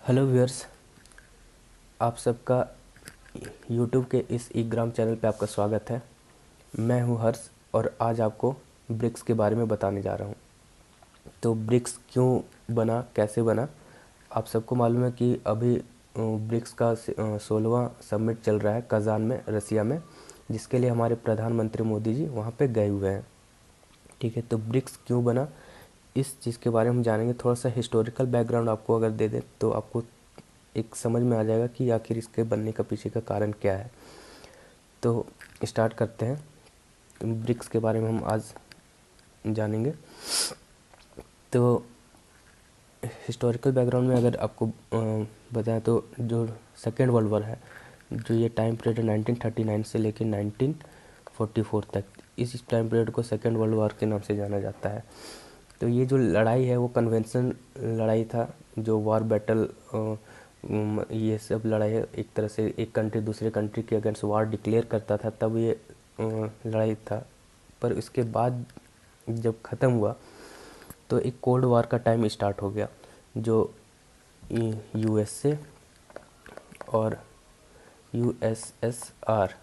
Hello viewers, आप सबका YouTube के इस ई-ग्राम चैनल पे आपका स्वागत है। मैं हूं हर्ष और आज आपको ब्रिक्स के बारे में बताने जा रहा हूं। तो ब्रिक्स क्यों बना, कैसे बना? आप सबको मालूम है कि अभी ब्रिक्स का 16वां समिट चल रहा है कज़ान में, रसिया में, जिसके लिए हमारे प्रधानमंत्री मोदी जी वहाँ पे गए हुए हैं। ठीक है, तो ब्रिक्स क्यों बना, इस चीज़ के बारे में हम जानेंगे। थोड़ा सा हिस्टोरिकल बैकग्राउंड आपको अगर दे दें तो आपको एक समझ में आ जाएगा कि आखिर इसके बनने का पीछे का कारण क्या है। तो स्टार्ट करते हैं। ब्रिक्स के बारे में हम आज जानेंगे। तो हिस्टोरिकल बैकग्राउंड में अगर आपको बताएं तो जो सेकेंड वर्ल्ड वॉर है, जो ये टाइम पीरियड है 1939 से लेकर 1944 तक, इस टाइम पीरियड को सेकेंड वर्ल्ड वॉर के नाम से जाना जाता है। तो ये जो लड़ाई है वो कन्वेंशन लड़ाई था, जो वॉर बैटल, ये सब लड़ाई है। एक तरह से एक कंट्री दूसरे कंट्री के अगेंस्ट वॉर डिक्लेयर करता था, तब ये लड़ाई था। पर इसके बाद जब ख़त्म हुआ तो एक कोल्ड वॉर का टाइम स्टार्ट हो गया, जो यूएसए और यूएसएसआर,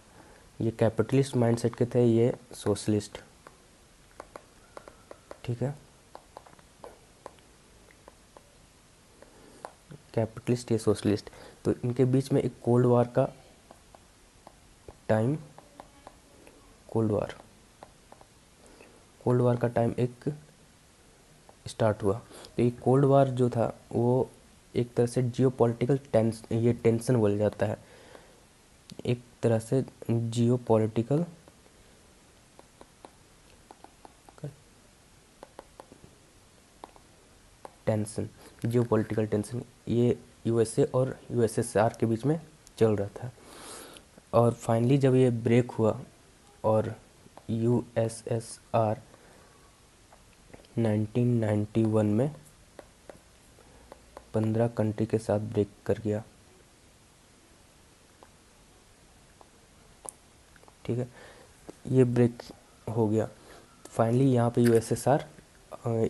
ये कैपिटलिस्ट माइंडसेट के थे, ये सोशलिस्ट। ठीक है, कैपिटलिस्ट या सोशलिस्ट। तो इनके बीच में एक कोल्ड वॉर का टाइम, कोल्ड वॉर का टाइम एक स्टार्ट हुआ। तो ये कोल्ड वॉर जो था वो एक तरह से जियो पॉलिटिकल टेंशन बोल जाता है, एक तरह से जियो पॉलिटिकल टेंशन ये यूएसए और यूएसएसआर के बीच में चल रहा था। और फाइनली जब ये ब्रेक हुआ और यूएसएसआर 1991 में 15 कंट्री के साथ ब्रेक कर गया। ठीक है, ये ब्रेक हो गया। फाइनली यहाँ पे यूएसएसआर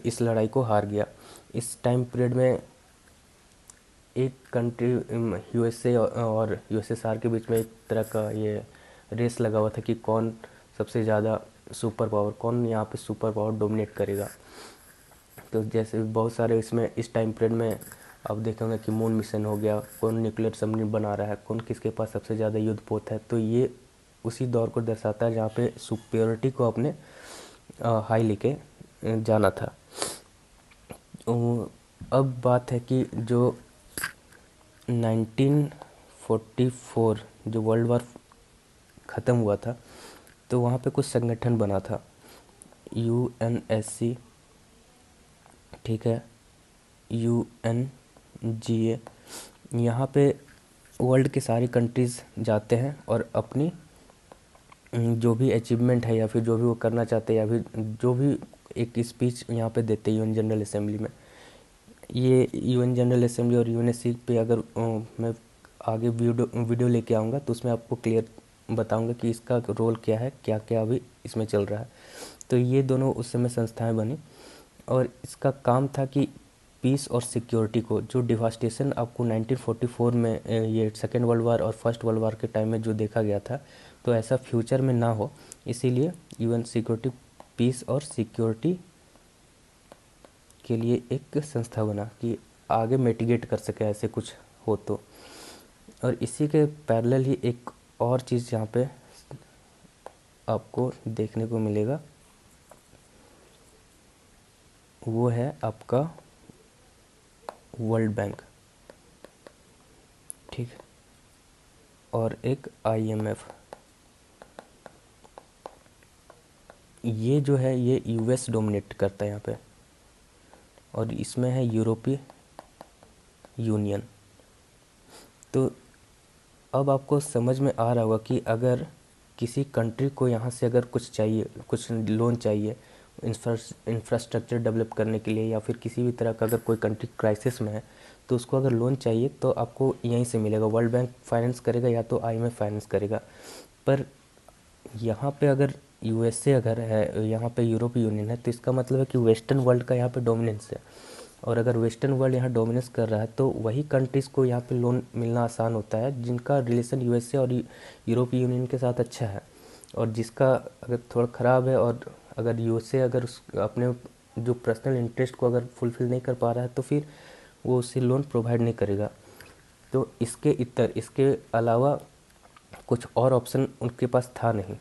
इस लड़ाई को हार गया। इस टाइम पीरियड में एक कंट्री, यूएसए और यूएसएसआर के बीच में एक तरह का ये रेस लगा हुआ था कि कौन सबसे ज़्यादा सुपर पावर, कौन यहाँ पे सुपर पावर डोमिनेट करेगा। तो जैसे बहुत सारे इसमें इस टाइम पीरियड में आप देखेंगे कि मून मिशन हो गया, कौन न्यूक्लियर सबमरीन बना रहा है, कौन किसके पास सबसे ज़्यादा युद्ध पोत है। तो ये उसी दौर को दर्शाता है जहाँ पे सुपीरियरिटी को अपने हाई लेके जाना था। अब बात है कि जो 1944 जो वर्ल्ड वॉर ख़त्म हुआ था, तो वहाँ पे कुछ संगठन बना था, यूएनएससी, ठीक है, यूएनजीए। यहाँ पे वर्ल्ड की सारी कंट्रीज़ जाते हैं और अपनी जो भी अचीवमेंट है या फिर जो भी वो करना चाहते हैं या फिर जो भी एक स्पीच यहाँ पे देते हैं यूएन जनरल असेंबली में। ये यूएन जनरल असेंबली और यूएनएससी पे अगर मैं आगे वीडियो लेके आऊँगा तो उसमें आपको क्लियर बताऊँगा कि इसका रोल क्या है, क्या क्या अभी इसमें चल रहा है। तो ये दोनों उस समय संस्थाएं बनी और इसका काम था कि पीस और सिक्योरिटी को, जो डिवास्टेशन आपको 1944 में ये सेकेंड वर्ल्ड वार और फर्स्ट वर्ल्ड वार के टाइम में जो देखा गया था, तो ऐसा फ्यूचर में ना हो, इसीलिए यूएन सिक्योरिटी, पीस और सिक्योरिटी के लिए एक संस्था बना कि आगे मिटिगेट कर सके ऐसे कुछ हो तो। और इसी के पैरेलल ही एक और चीज़ यहाँ पे आपको देखने को मिलेगा, वो है आपका वर्ल्ड बैंक, ठीक है, और एक आईएमएफ। ये जो है ये यूएस डोमिनेट करता है यहाँ पे, और इसमें है यूरोपीय यूनियन। तो अब आपको समझ में आ रहा होगा कि अगर किसी कंट्री को यहाँ से अगर कुछ चाहिए, कुछ लोन चाहिए इंफ्रास्ट्रक्चर डेवलप करने के लिए, या फिर किसी भी तरह का अगर कोई कंट्री क्राइसिस में है तो उसको अगर लोन चाहिए तो आपको यहीं से मिलेगा। वर्ल्ड बैंक फाइनेंस करेगा या तो आईएमएफ फाइनेंस करेगा। पर यहाँ पे अगर यूएसए अगर है, यहाँ पे यूरोपीय यूनियन है, तो इसका मतलब है कि वेस्टर्न वर्ल्ड का यहाँ पे डोमिनेंस है। और अगर वेस्टर्न वर्ल्ड यहाँ डोमिनेंस कर रहा है तो वही कंट्रीज़ को यहाँ पे लोन मिलना आसान होता है जिनका रिलेशन यूएसए और यूरोपीय यूनियन के साथ अच्छा है, और जिसका अगर थोड़ा ख़राब है, और अगर यूएसए अगर उस अपने जो पर्सनल इंटरेस्ट को अगर फुलफ़िल नहीं कर पा रहा है तो फिर वो उसे लोन प्रोवाइड नहीं करेगा। तो इसके अलावा कुछ और ऑप्शन उनके पास था नहीं।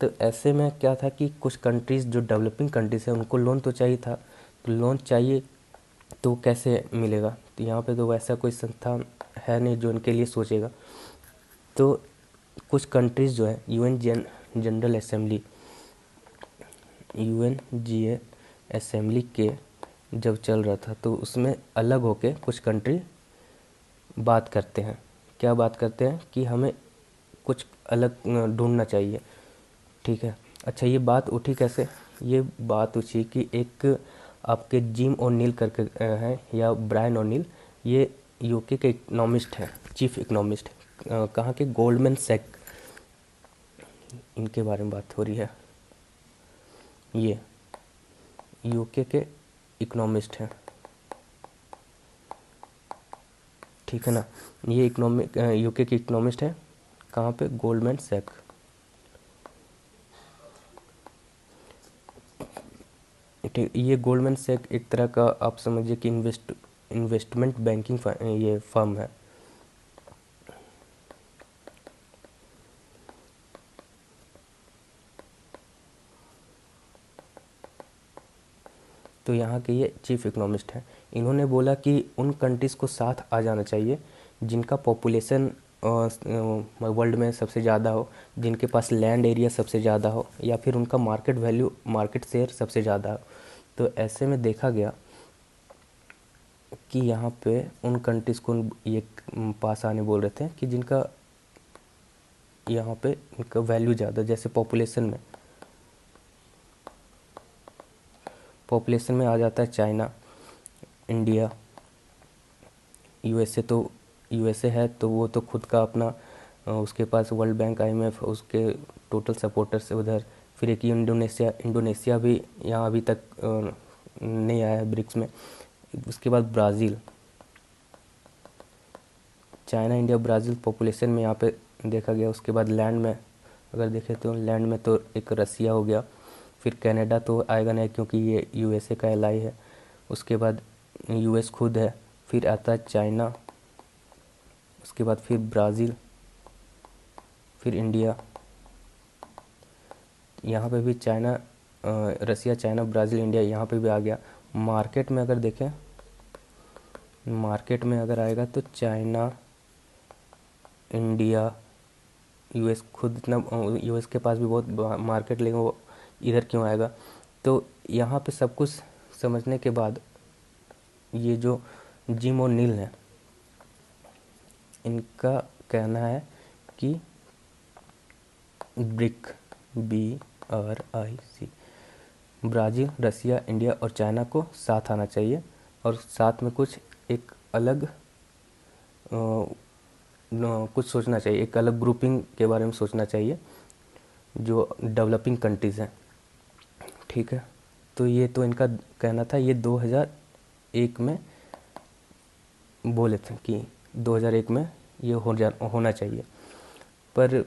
तो ऐसे में क्या था कि कुछ कंट्रीज़ जो डेवलपिंग कंट्रीज़ है उनको लोन तो चाहिए था, तो लोन चाहिए तो कैसे मिलेगा, तो यहाँ पे तो वैसा कोई संस्था है नहीं जो उनके लिए सोचेगा। तो कुछ कंट्रीज़ जो है जनरल असेंबली यूएनजीए असेंबली के जब चल रहा था तो उसमें अलग होके कुछ कंट्री बात करते हैं। क्या बात करते हैं कि हमें कुछ अलग ढूंढना चाहिए, ठीक है। अच्छा, ये बात उठी कैसे? ये बात उठी कि एक आपके जिम ओ'नील करके हैं, या ब्रायन ओ'नील, ये यूके के इकोनॉमिस्ट हैं, चीफ इकोनॉमिस्ट, कहाँ के, गोल्डमैन सैक, इनके बारे में बात हो रही है। ये यूके के इकोनॉमिस्ट हैं, ठीक है ना। ये यूके के इकोनॉमिस्ट हैं, कहाँ पे, गोल्डमैन सैक। ठीक, ये गोल्डमैन सैक एक तरह का आप समझिए कि इन्वेस्टमेंट बैंकिंग ये फर्म है। तो यहाँ के ये चीफ इकोनॉमिस्ट हैं। इन्होंने बोला कि उन कंट्रीज़ को साथ आ जाना चाहिए जिनका पॉपुलेशन वर्ल्ड में सबसे ज़्यादा हो, जिनके पास लैंड एरिया सबसे ज़्यादा हो, या फिर उनका मार्केट शेयर सबसे ज़्यादा हो। तो ऐसे में देखा गया कि यहाँ पे उन कंट्रीज़ को ये पास आने बोल रहे थे कि जिनका यहाँ पे इनका वैल्यू ज़्यादा, जैसे पॉपुलेशन में आ जाता है चाइना, इंडिया, यूएसए। तो यूएसए है तो वो तो खुद का अपना उसके पास वर्ल्ड बैंक, आईएमएफ, उसके टोटल सपोर्टर्स है उधर। फिर एक इंडोनेशिया भी यहाँ अभी तक नहीं आया है ब्रिक्स में। उसके बाद Brazil, China, India, Brazil population में यहाँ पे देखा गया। उसके बाद लैंड में अगर देखें तो लैंड में तो एक रसिया हो गया, फिर कनाडा तो आएगा नहीं क्योंकि ये यूएसए का एलाई है। उसके बाद यूएस खुद है, फिर आता है चाइना, उसके बाद फिर ब्राज़ील, फिर इंडिया। यहाँ पे भी रसिया, चाइना, ब्राज़ील, इंडिया यहाँ पे भी आ गया। मार्केट में अगर देखें, मार्केट में अगर आएगा तो चाइना, इंडिया, यूएस खुद इतना, यूएस के पास भी बहुत मार्केट, लेकिन वो इधर क्यों आएगा? तो यहाँ पे सब कुछ समझने के बाद ये जो जिम ओ'नील हैं, इनका कहना है कि BRIC ब्राज़ील, रसिया, इंडिया और चाइना को साथ आना चाहिए, और साथ में कुछ एक अलग कुछ सोचना चाहिए, एक अलग ग्रुपिंग के बारे में सोचना चाहिए जो डेवलपिंग कंट्रीज़ हैं, ठीक है। तो ये तो इनका कहना था, ये 2001 में बोले थे कि 2001 में ये होना चाहिए। पर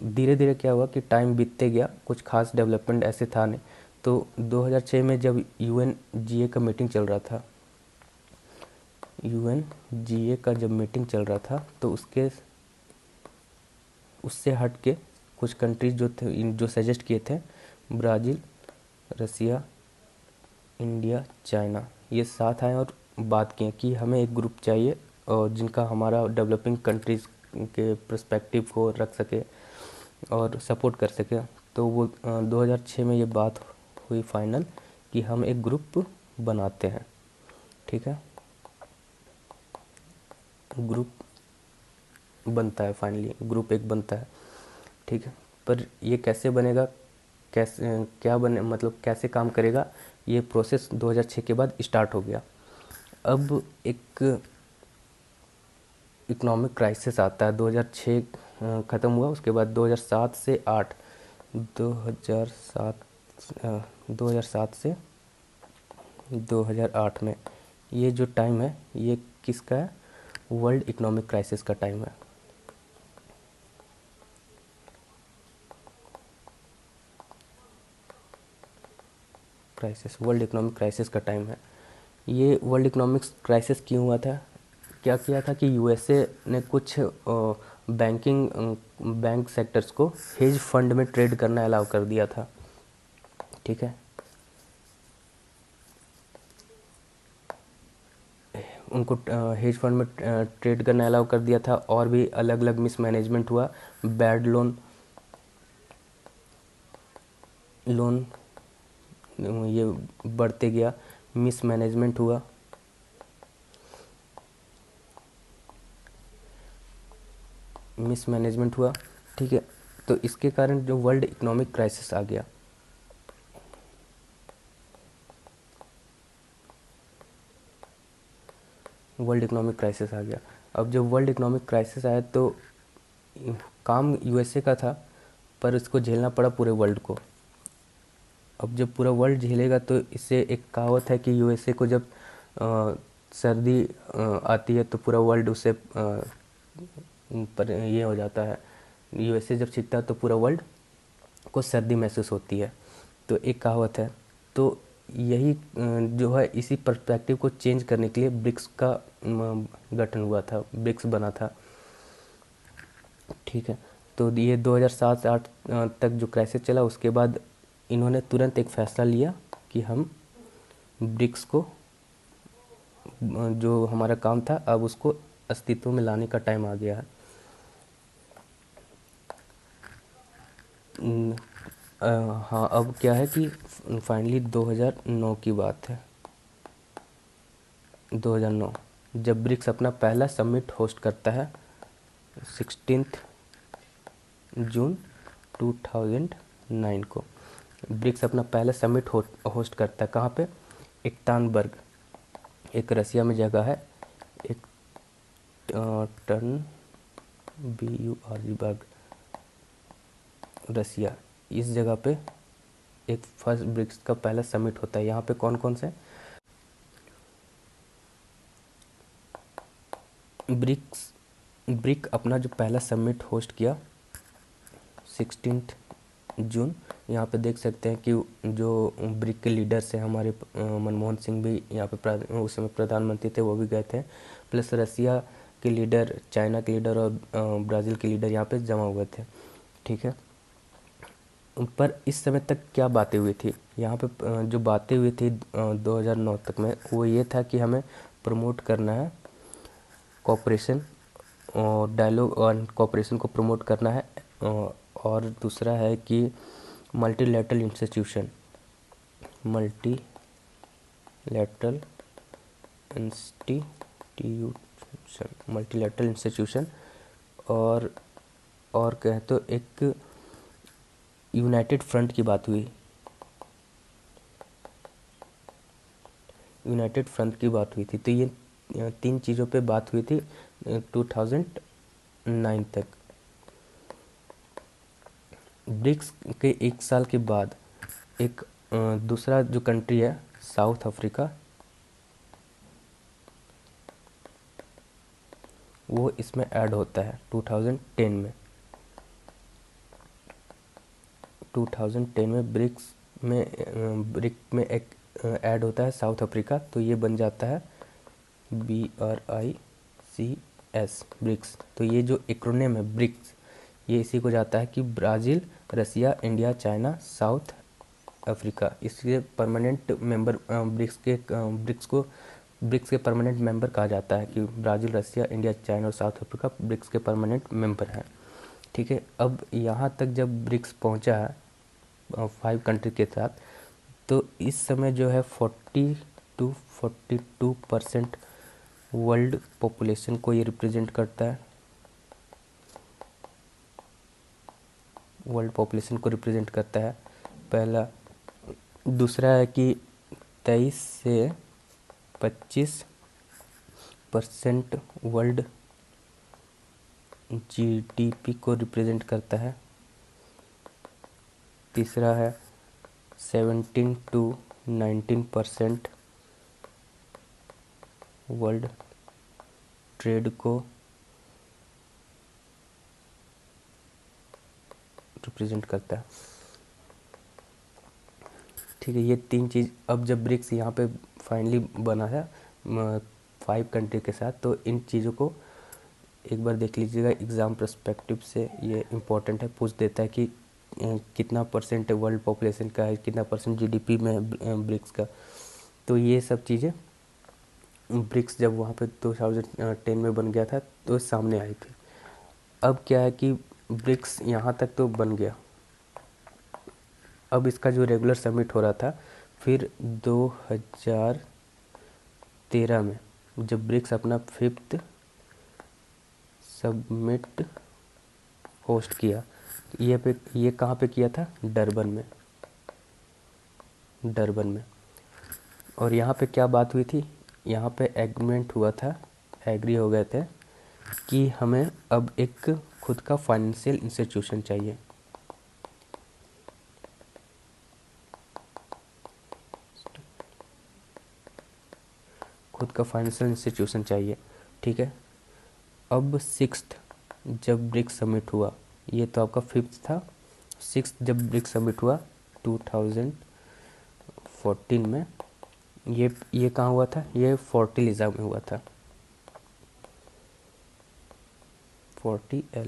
धीरे धीरे क्या हुआ कि टाइम बीतते गया, कुछ खास डेवलपमेंट ऐसे था नहीं। तो 2006 में जब यूएनजीए का मीटिंग चल रहा था, यूएनजीए का जब मीटिंग चल रहा था तो उससे हट के कुछ कंट्रीज जो सजेस्ट किए थे, ब्राज़ील, रसिया, इंडिया, चाइना, ये साथ आए और बात की कि हमें एक ग्रुप चाहिए और जिनका हमारा डेवलपिंग कंट्रीज़ के पर्सपेक्टिव को रख सके और सपोर्ट कर सके। तो वो 2006 में ये बात हुई फाइनल कि हम एक ग्रुप बनाते हैं, ठीक है। ग्रुप बनता है, फाइनली ग्रुप एक बनता है, ठीक है। पर ये कैसे बनेगा, कैसे क्या बने, मतलब कैसे काम करेगा, ये प्रोसेस 2006 के बाद स्टार्ट हो गया। अब एक इकोनॉमिक क्राइसिस आता है, 2006 ख़त्म हुआ, उसके बाद 2007 से 8, 2007 2007 से 2008 में। ये जो टाइम है ये किसका है? वर्ल्ड इकोनॉमिक क्राइसिस का टाइम है। वर्ल्ड इकोनॉमिक क्राइसिस का टाइम है। ये वर्ल्ड इकोनॉमिक क्राइसिस क्यों हुआ था? क्या किया था कि यूएसए ने कुछ बैंकिंग बैंक सेक्टर्स को हेज फंड में ट्रेड करना अलाउ कर दिया था। ठीक है, उनको हेज फंड में ट्रेड करना अलाउ कर दिया था, और भी अलग अलग मिसमैनेजमेंट हुआ, बैड लोन ये बढ़ते गया, मिसमैनेजमेंट हुआ, ठीक है। तो इसके कारण जो वर्ल्ड इकोनॉमिक क्राइसिस आ गया। अब जब वर्ल्ड इकोनॉमिक क्राइसिस आया तो काम यूएसए का था, पर इसको झेलना पड़ा पूरे वर्ल्ड को। अब जब पूरा वर्ल्ड झेलेगा तो इससे एक कहावत है कि यूएसए को जब सर्दी आती है तो पूरा वर्ल्ड उससे पर ये हो जाता है। यूएसए जब छिड़ता है तो पूरा वर्ल्ड को सर्दी महसूस होती है, तो एक कहावत है। तो यही जो है, इसी पर्सपेक्टिव को चेंज करने के लिए ब्रिक्स का गठन हुआ था, ब्रिक्स बना था। ठीक है, तो ये 2007-8 तक जो क्राइसिस चला, उसके बाद इन्होंने तुरंत एक फ़ैसला लिया कि हम ब्रिक्स को जो हमारा काम था अब उसको अस्तित्व में लाने का टाइम आ गया है। हाँ, अब क्या है कि फाइनली 2009 की बात है। 2009 जब ब्रिक्स अपना पहला समिट होस्ट करता है 16 जून 2009 को। ब्रिक्स अपना पहला समिट होस्ट करता है कहाँ पे? एकतानबर्ग, एक रसिया में जगह है, एक टर्न बर्ग, रसिया। इस जगह पे एक फर्स्ट ब्रिक्स का पहला समिट होता है। यहाँ पे कौन कौन से? ब्रिक अपना जो पहला समिट होस्ट किया 16 जून। यहाँ पे देख सकते हैं कि जो ब्रिक के लीडर्स हैं हमारे, मनमोहन सिंह भी यहाँ पे उस समय प्रधानमंत्री थे, वो भी गए थे, प्लस रसिया के लीडर, चाइना के लीडर और ब्राज़ील के लीडर यहाँ पे जमा हुए थे। ठीक है, पर इस समय तक क्या बातें हुई थी यहाँ पे? जो बातें हुई थी 2009 तक में, वो ये था कि हमें प्रमोट करना है कोऑपरेशन और डायलॉग और कोऑपरेशन को प्रमोट करना है, और दूसरा है कि मल्टीलैटरल इंस्टीट्यूशन, और कहें तो एक यूनाइटेड फ्रंट की बात हुई। तो ये 3 चीज़ों पे बात हुई थी 2009 तक। ब्रिक्स के 1 साल के बाद एक दूसरा जो कंट्री है साउथ अफ्रीका, वो इसमें ऐड होता है 2010 में। 2010 में ब्रिक में एक ऐड होता है साउथ अफ्रीका, तो ये बन जाता है BRICS, ब्रिक्स। तो ये जो एक्रोनिम है ब्रिक्स, ये इसी को जाता है कि ब्राज़ील, रसिया, इंडिया, चाइना, साउथ अफ्रीका। इसके परमानेंट मेंबर ब्रिक्स के परमानेंट मेंबर कहा जाता है कि ब्राज़ील, रसिया, इंडिया, चाइना और साउथ अफ्रीका ब्रिक्स के परमानेंट मेंबर हैं। ठीक है, अब यहाँ तक जब ब्रिक्स पहुँचा है 5 कंट्री के साथ, तो इस समय जो है 42% वर्ल्ड पॉपुलेशन को ये रिप्रेजेंट करता है। पहला। दूसरा है कि 23 से 25% वर्ल्ड GDP को रिप्रेजेंट करता है। तीसरा है 17 to 19% वर्ल्ड ट्रेड को रिप्रेजेंट करता है। ठीक है, ये 3 चीज़। अब जब ब्रिक्स यहाँ पे फाइनली बना है 5 कंट्री के साथ, तो इन चीज़ों को एक बार देख लीजिएगा एग्ज़ाम पर्सपेक्टिव से। ये इम्पोर्टेंट है, पूछ देता है कि कितना परसेंट वर्ल्ड पॉपुलेशन का है, कितना परसेंट जीडीपी में है ब्रिक्स का। तो ये सब चीज़ें ब्रिक्स जब वहाँ पे 2010 में बन गया था तो सामने आई थी। अब क्या है कि ब्रिक्स यहाँ तक तो बन गया, अब इसका जो रेगुलर समिट हो रहा था, फिर 2013 में जब ब्रिक्स अपना 5th समिट होस्ट किया, ये कहाँ पे किया था? डरबन में। और यहाँ पे क्या बात हुई थी? यहाँ पे एग्रीमेंट हुआ था, एग्री हो गए थे कि हमें अब एक खुद का फाइनेंशियल इंस्टीट्यूशन चाहिए। खुद का फाइनेंशियल इंस्टीट्यूशन चाहिए, ठीक है। अब 6th जब ब्रिक्स समिट हुआ, ये तो आपका 5th था। 6th जब ब्रिक्स समिट हुआ 2014 में, ये कहाँ हुआ था? ये फोर्टिलिज़ा में हुआ था। फोर्टिलिज़ा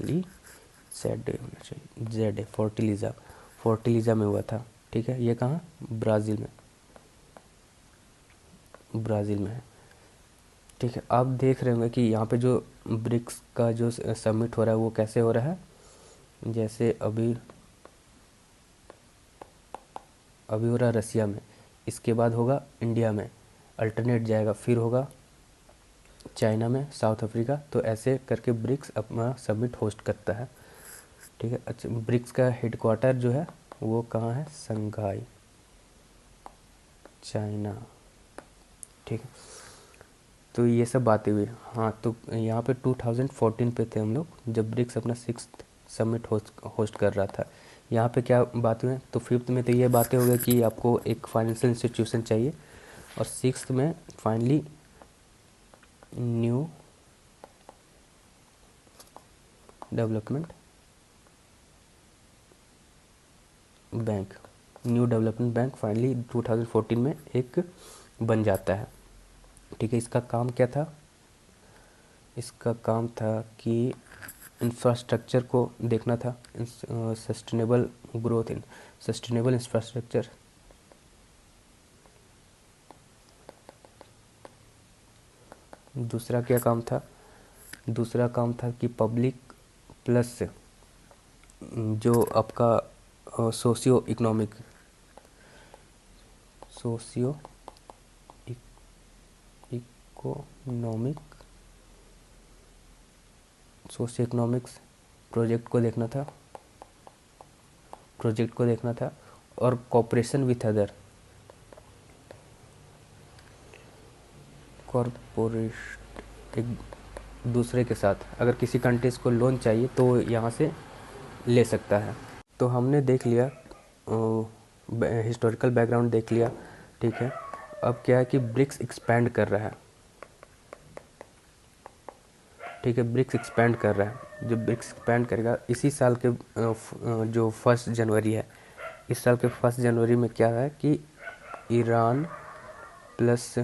में हुआ था, ठीक है। ये कहाँ? ब्राज़ील में है, ठीक है। आप देख रहे होंगे कि यहाँ पे जो ब्रिक्स का जो समिट हो रहा है वो कैसे हो रहा है? जैसे अभी हो रहा है रसिया में, इसके बाद होगा इंडिया में, अल्टरनेट जाएगा, फिर होगा चाइना में, साउथ अफ्रीका। तो ऐसे करके ब्रिक्स अपना समिट होस्ट करता है, ठीक है। अच्छा, ब्रिक्स का हेडक्वार्टर जो है वो कहाँ है? शंघाई, चाइना, ठीक है। तो ये सब बातें हुई। हाँ, तो यहाँ पे 2014 पे थे हम लोग जब ब्रिक्स अपना 6th समिट होस्ट कर रहा था। यहाँ पे क्या बात हुई? तो 5th में तो ये बातें हो गई कि आपको एक फाइनेंशियल इंस्टीट्यूशन चाहिए, और 6th में finally new development bank finally 2014 में एक बन जाता है, ठीक है। इसका काम क्या था? इसका काम था कि इंफ्रास्ट्रक्चर को देखना था, sustainable growth in sustainable infrastructure. दूसरा क्या काम था? दूसरा काम था कि पब्लिक प्लस जो आपका सोशियो इकोनॉमिक इकोनॉमिक्स प्रोजेक्ट को देखना था, और कॉपरेशन विथ अदर कॉरपोरेट, एक दूसरे के साथ। अगर किसी कंट्रीज को लोन चाहिए तो यहाँ से ले सकता है। तो हमने देख लिया, हिस्टोरिकल बैकग्राउंड देख लिया, ठीक है। अब क्या है कि ब्रिक्स एक्सपैंड कर रहा है, ठीक है। ब्रिक्स एक्सपैंड कर रहा है। जो ब्रिक्स एक्सपैंड करेगा इसी साल के जो 1 जनवरी है, इस साल के 1 जनवरी में क्या है कि Iran plus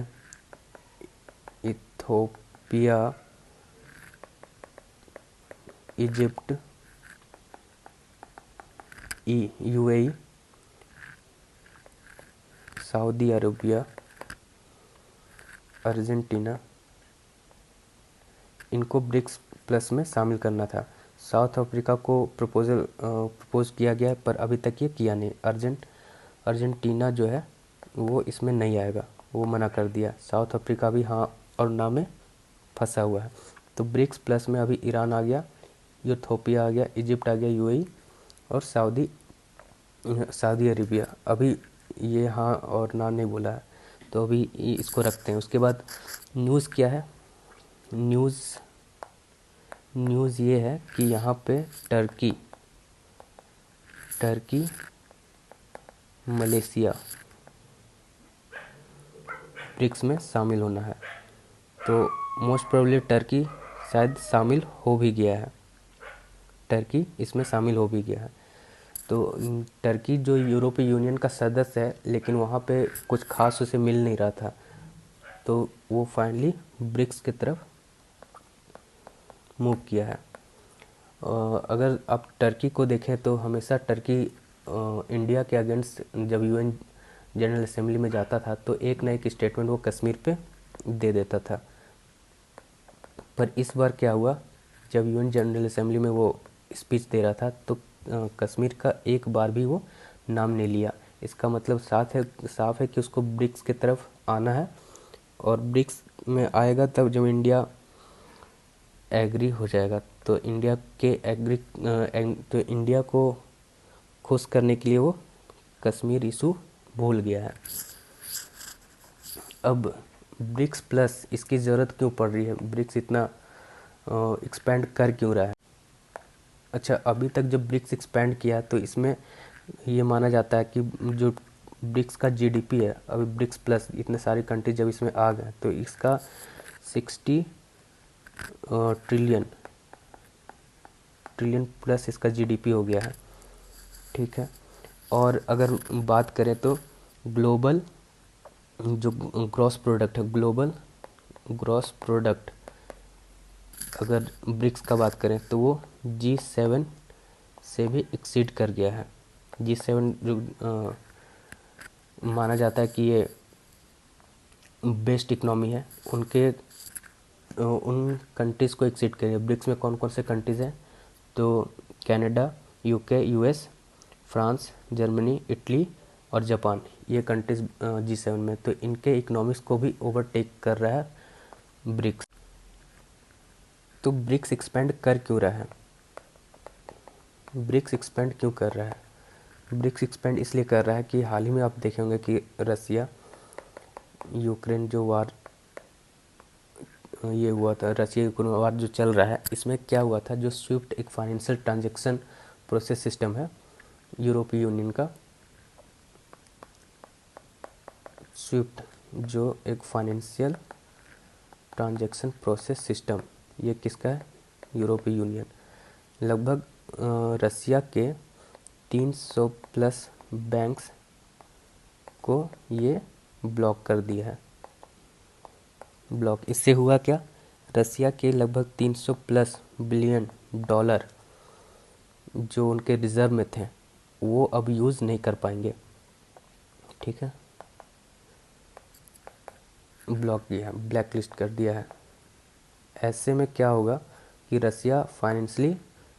Ethiopia, Egypt, UAE, Saudi Arabia, Argentina, इनको ब्रिक्स प्लस में शामिल करना था। साउथ अफ्रीका को प्रपोज किया गया है, पर अभी तक ये किया नहीं। अर्जेंटीना जो है वो इसमें नहीं आएगा, वो मना कर दिया। साउथ अफ्रीका भी हाँ और ना में फंसा हुआ है। तो ब्रिक्स प्लस में अभी ईरान आ गया, इथोपिया आ गया, इजिप्ट आ गया, यूएई, और सऊदी अरेबिया। अभी ये हाँ और ना नहीं बोला है, तो अभी इसको रखते हैं। उसके बाद न्यूज़ क्या है? न्यूज़ ये है कि यहाँ पे टर्की, मलेशिया ब्रिक्स में शामिल होना है, तो मोस्ट प्रोबेबली टर्की शायद शामिल हो भी गया है, टर्की इसमें शामिल हो भी गया है। तो टर्की जो यूरोपीय यूनियन का सदस्य है, लेकिन वहाँ पे कुछ खास उसे मिल नहीं रहा था, तो वो फाइनली ब्रिक्स की तरफ मूव किया है। अगर आप टर्की को देखें तो हमेशा टर्की इंडिया के अगेंस्ट जब यूएन जनरल असेंबली में जाता था तो एक ना एक स्टेटमेंट वो कश्मीर पे दे देता था। पर इस बार क्या हुआ, जब यूएन जनरल असेंबली में वो स्पीच दे रहा था तो कश्मीर का एक बार भी वो नाम नहीं लिया। इसका मतलब साफ है कि उसको ब्रिक्स की तरफ आना है, और ब्रिक्स में आएगा तब जब इंडिया एग्री हो जाएगा। तो इंडिया को खुश करने के लिए वो कश्मीर इशू भूल गया है। अब ब्रिक्स प्लस इसकी ज़रूरत क्यों पड़ रही है, ब्रिक्स इतना एक्सपेंड कर क्यों रहा है। अच्छा, अभी तक जब ब्रिक्स एक्सपेंड किया तो इसमें ये माना जाता है कि जो ब्रिक्स का जीडीपी है, अभी ब्रिक्स प्लस इतने सारे कंट्री जब इसमें आ गए तो इसका 60 ट्रिलियन प्लस इसका जीडीपी हो गया है। ठीक है, और अगर बात करें तो ग्लोबल जो ग्रॉस प्रोडक्ट है, ग्लोबल ग्रॉस प्रोडक्ट, अगर ब्रिक्स का बात करें तो वो G7 से भी एक्सीड कर गया है। G7 जो माना जाता है कि ये बेस्ट इकनॉमी है, उन कंट्रीज़ को एक्सीड कर गया। ब्रिक्स में कौन कौन से कंट्रीज़ हैं, तो Canada, UK, US, France, Germany, Italy और जापान, ये कंट्रीज़ G7 में, तो इनके इकोनॉमिक्स को भी ओवरटेक कर रहा है ब्रिक्स। तो ब्रिक्स एक्सपेंड कर क्यों रहा है, ब्रिक्स एक्सपेंड क्यों कर रहा है, ब्रिक्स एक्सपेंड इसलिए कर रहा है कि हाल ही में आप देखे होंगे कि रसिया यूक्रेन जो वार ये हुआ था, रसिया यूक्रेन वार जो चल रहा है, इसमें क्या हुआ था, जो स्विफ्ट एक फाइनेंशियल ट्रांजैक्शन प्रोसेस सिस्टम है यूरोपीय यूनियन का, स्विफ्ट जो एक फाइनेंशियल ट्रांजैक्शन प्रोसेस सिस्टम, ये किसका है, यूरोपीय यूनियन। लगभग रसिया के 300 प्लस बैंक्स को ये ब्लॉक कर दिया है। ब्लॉक इससे हुआ क्या, रसिया के लगभग 300 प्लस बिलियन डॉलर जो उनके रिजर्व में थे वो अब यूज़ नहीं कर पाएंगे। ठीक है, ब्लॉक किया, ब्लैक लिस्ट कर दिया है। ऐसे में क्या होगा कि रसिया फाइनेंशियली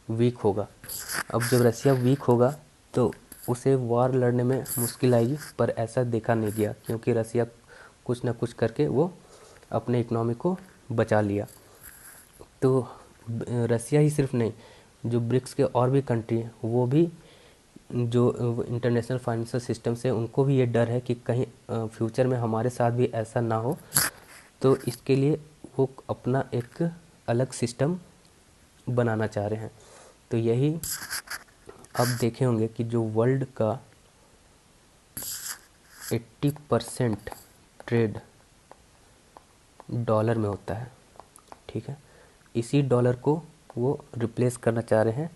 वीक होगा। अब जब रसिया वीक होगा तो उसे वार लड़ने में मुश्किल आएगी, पर ऐसा देखा नहीं गया क्योंकि रसिया कुछ ना कुछ करके वो अपने इकनॉमी को बचा लिया। तो रसिया ही सिर्फ नहीं, जो ब्रिक्स के और भी कंट्री हैं वो भी जो इंटरनेशनल फाइनेंशियल सिस्टम से, उनको भी ये डर है कि कहीं फ्यूचर में हमारे साथ भी ऐसा ना हो, तो इसके लिए वो अपना एक अलग सिस्टम बनाना चाह रहे हैं। तो यही अब देखे होंगे कि जो वर्ल्ड का 80% ट्रेड डॉलर में होता है। ठीक है, इसी डॉलर को वो रिप्लेस करना चाह रहे हैं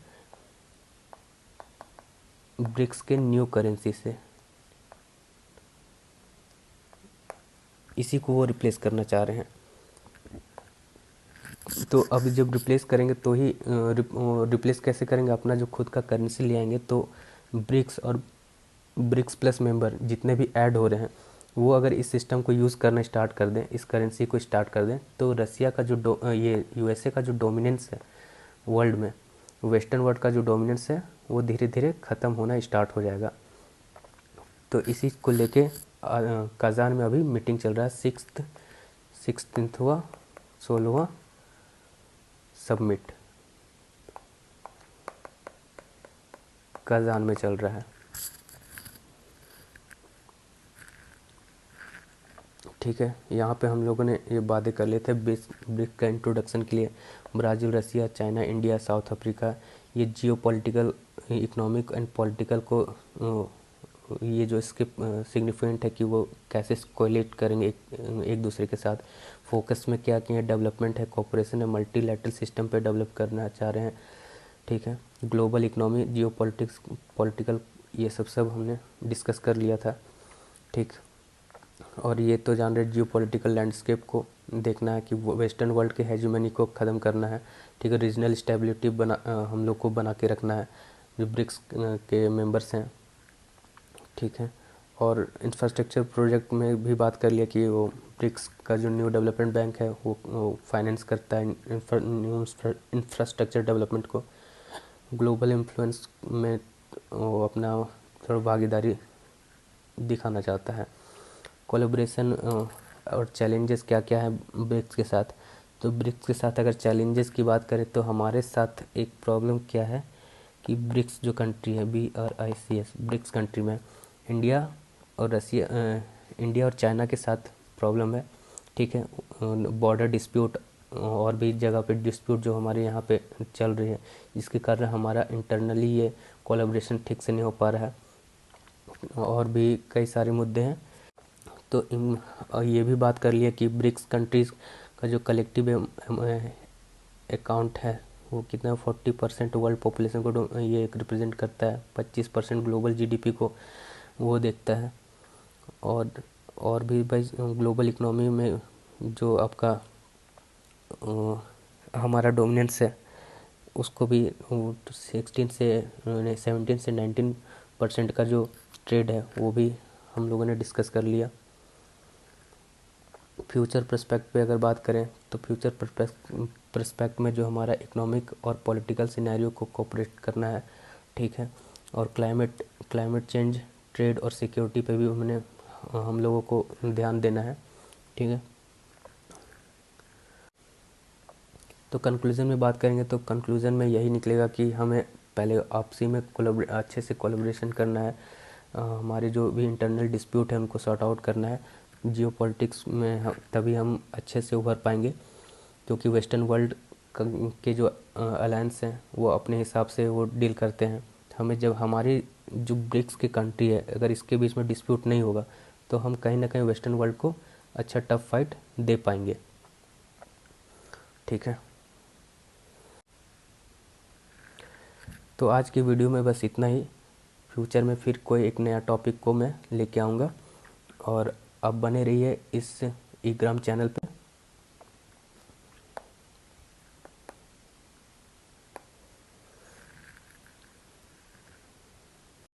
ब्रिक्स के न्यू करेंसी से, इसी को वो रिप्लेस करना चाह रहे हैं। तो अब जब रिप्लेस करेंगे तो ही रिप्लेस कैसे करेंगे, अपना जो खुद का करेंसी ले आएंगे। तो ब्रिक्स और ब्रिक्स प्लस मेंबर जितने भी ऐड हो रहे हैं वो अगर इस सिस्टम को यूज़ करना स्टार्ट कर दें, इस करेंसी को स्टार्ट कर दें, तो रसिया का जो ये यूएसए का जो डोमिनेंस है वर्ल्ड में, वेस्टर्न वर्ल्ड का जो डोमिनेंस है वो धीरे धीरे ख़त्म होना स्टार्ट हो जाएगा। तो इसी को लेके काजान में अभी मीटिंग चल रहा है, 16वां 16वां सबमिट काजान में चल रहा है। ठीक है, यहाँ पे हम लोगों ने ये बातें कर लेते हैं ब्रिक्स का इंट्रोडक्शन के लिए। ब्राज़ील, रसिया, चाइना, इंडिया, साउथ अफ्रीका, ये जियोपॉलिटिकल, इकोनॉमिक एंड पॉलिटिकल को ये जो इसके सिग्निफिकेंट है कि वो कैसे कोरिलेट करेंगे एक दूसरे के साथ। फोकस में क्या किए हैं, डेवलपमेंट है, कोऑपरेशन है, मल्टीलैटरल सिस्टम पे डेवलप करना चाह रहे हैं, ठीक है। ग्लोबल इकोनॉमी, जियो पॉलिटिक्स, पॉलिटिकल, ये सब हमने डिस्कस कर लिया था, ठीक। और ये तो जान रहे जियो पॉलिटिकल लैंडस्केप को देखना है कि वेस्टर्न वर्ल्ड के हेजिमनी को ख़त्म करना है, ठीक है। रीजनल स्टेबिलिटी हम लोग को बना के रखना है, जो ब्रिक्स के मेंबर्स हैं, ठीक है। और इंफ्रास्ट्रक्चर प्रोजेक्ट में भी बात कर लिया कि वो ब्रिक्स का जो न्यू डेवलपमेंट बैंक है वो फाइनेंस करता है न्यू इंफ्रास्ट्रक्चर डेवलपमेंट को। ग्लोबल इन्फ्लुएंस में वो अपना थोड़ा भागीदारी दिखाना चाहता है। कोलैबोरेशन और चैलेंजेस क्या क्या है ब्रिक्स के साथ, तो ब्रिक्स के साथ अगर चैलेंजेस की बात करें तो हमारे साथ एक प्रॉब्लम क्या है कि ब्रिक्स जो कंट्री है, BRICS, ब्रिक्स कंट्री में इंडिया और इंडिया और चाइना के साथ प्रॉब्लम है, ठीक है। बॉर्डर डिस्प्यूट और भी जगह पे डिस्प्यूट जो हमारे यहाँ पे चल रही है, जिसके कारण हमारा इंटरनली ये कोलैबोरेशन ठीक से नहीं हो पा रहा है, और भी कई सारे मुद्दे हैं। तो ये भी बात कर लिया कि ब्रिक्स कंट्रीज़ का जो कलेक्टिव अकाउंट है वो कितना 40% वर्ल्ड पॉपुलेशन को ये रिप्रेजेंट करता है, 25% ग्लोबल GDP को वो देखता है। और भी भाई ग्लोबल इकोनॉमी में जो आपका हमारा डोमिनेंस है उसको भी 17 से 19% का जो ट्रेड है वो भी हम लोगों ने डिस्कस कर लिया। फ्यूचर पर्सपेक्ट पे अगर बात करें तो फ्यूचर पर्सपेक्ट में जो हमारा इकोनॉमिक और पॉलिटिकल सिनेरियो को कोऑपरेट करना है, ठीक है। और क्लाइमेट चेंज, ट्रेड और सिक्योरिटी पे भी हम लोगों को ध्यान देना है, ठीक है। तो कंक्लूज़न में बात करेंगे तो कंक्लूज़न में यही निकलेगा कि हमें पहले आपसी में अच्छे से कोलैबोरेशन करना है, हमारे जो भी इंटरनल डिस्प्यूट है उनको सॉर्ट आउट करना है। जियो पॉलिटिक्स में तभी हम अच्छे से उभर पाएंगे, क्योंकि वेस्टर्न वर्ल्ड के जो अलायंस हैं वो अपने हिसाब से वो डील करते हैं। हमें जब हमारी जो ब्रिक्स की कंट्री है अगर इसके बीच में डिस्प्यूट नहीं होगा तो हम कहीं ना कहीं वेस्टर्न वर्ल्ड को अच्छा टफ फाइट दे पाएंगे, ठीक है। तो आज की वीडियो में बस इतना ही। फ्यूचर में फिर कोई एक नया टॉपिक को मैं लेके आऊँगा, और आप बने रहिए इस ईग्राम चैनल पे।